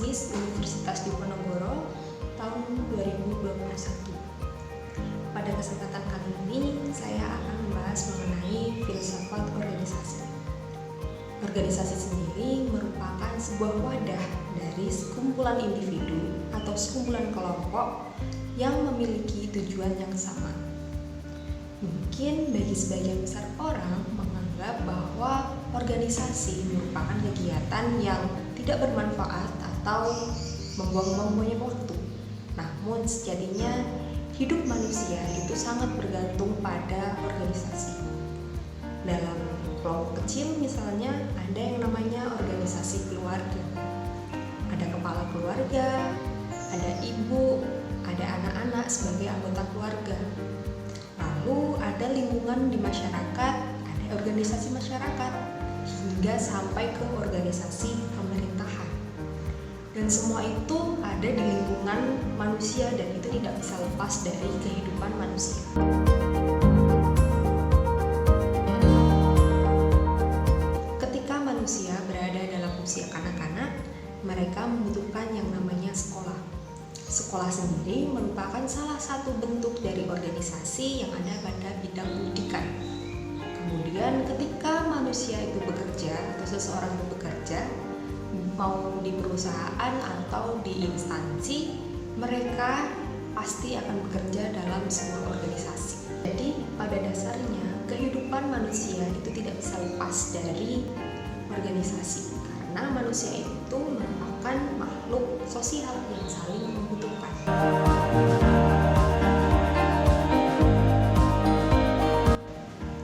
Bisnis Universitas Diponegoro tahun 2021. Pada kesempatan kali ini, saya akan membahas mengenai filsafat organisasi. Organisasi sendiri merupakan sebuah wadah dari sekumpulan individu atau sekumpulan kelompok yang memiliki tujuan yang sama. Mungkin bagi sebagian besar orang menganggap bahwa organisasi merupakan kegiatan yang tidak bermanfaat atau membuang-buang banyak waktu. Namun sejatinya hidup manusia itu sangat bergantung pada organisasi. Dalam kelompok kecil misalnya ada yang namanya organisasi keluarga. Ada kepala keluarga, ada ibu, ada anak-anak sebagai anggota keluarga. Lalu ada lingkungan di masyarakat, ada organisasi masyarakat, hingga sampai ke organisasi pemerintahan. Dan semua itu ada di lingkungan manusia dan itu tidak bisa lepas dari kehidupan manusia. Ketika manusia berada dalam usia kanak-kanak, mereka membutuhkan yang namanya sekolah. Sekolah sendiri merupakan salah satu bentuk dari organisasi yang ada pada bidang pendidikan. Kemudian ketika manusia itu bekerja atau seseorang itu bekerja, mau di perusahaan atau di instansi, mereka pasti akan bekerja dalam sebuah organisasi. Jadi pada dasarnya kehidupan manusia itu tidak bisa lepas dari organisasi, karena manusia itu merupakan makhluk sosial yang saling membutuhkan.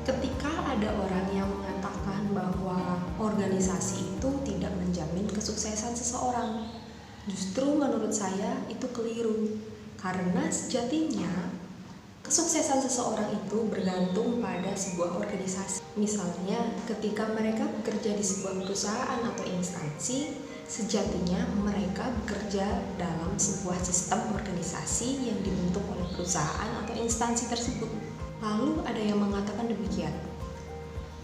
Ketika ada orang yang mengatakan bahwa organisasi itu tidak menjamin kesuksesan seseorang, justru menurut saya itu keliru, karena sejatinya kesuksesan seseorang itu bergantung pada sebuah organisasi. Misalnya ketika mereka bekerja di sebuah perusahaan atau instansi, sejatinya mereka bekerja dalam sebuah sistem organisasi yang dibentuk oleh perusahaan atau instansi tersebut. Lalu ada yang mengatakan demikian,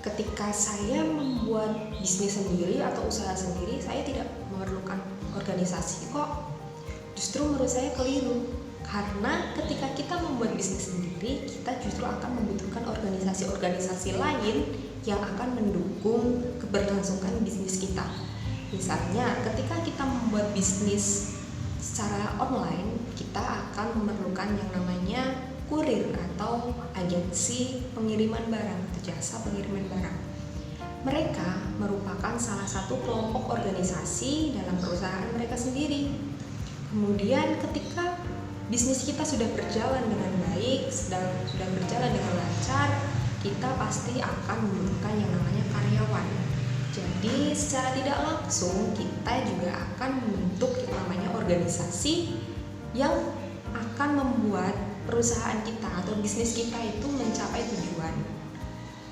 ketika saya membuat bisnis sendiri atau usaha sendiri, saya tidak memerlukan organisasi kok. Justru menurut saya keliru, karena ketika kita membuat bisnis sendiri, kita justru akan membutuhkan organisasi-organisasi lain yang akan mendukung keberlangsungan bisnis kita. Misalnya ketika kita membuat bisnis secara online, kita akan memerlukan yang namanya kurir atau agensi pengiriman barang atau jasa pengiriman barang. Mereka merupakan salah satu kelompok organisasi dalam perusahaan mereka sendiri. Kemudian ketika bisnis kita sudah berjalan dengan baik, sudah berjalan dengan lancar, kita pasti akan membutuhkan yang namanya karyawan. Jadi secara tidak langsung kita juga akan membentuk yang namanya organisasi yang akan membuat perusahaan kita atau bisnis kita itu mencapai tujuan.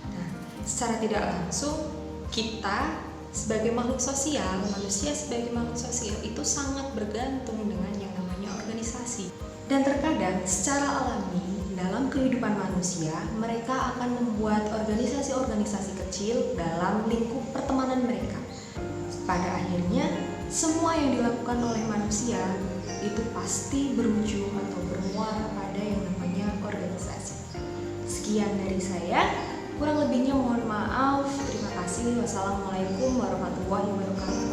Nah, secara tidak langsung kita sebagai makhluk sosial, manusia sebagai makhluk sosial itu sangat bergantung dengan yang namanya organisasi. Dan terkadang secara alami dalam kehidupan manusia, mereka akan membuat organisasi-organisasi kecil dalam lingkup pertemanan mereka. Pada akhirnya, semua yang dilakukan oleh manusia itu pasti berujung atau bermuara pada yang namanya organisasi. Sekian dari saya, kurang lebihnya mohon maaf. Terima kasih. Wassalamualaikum warahmatullahi wabarakatuh.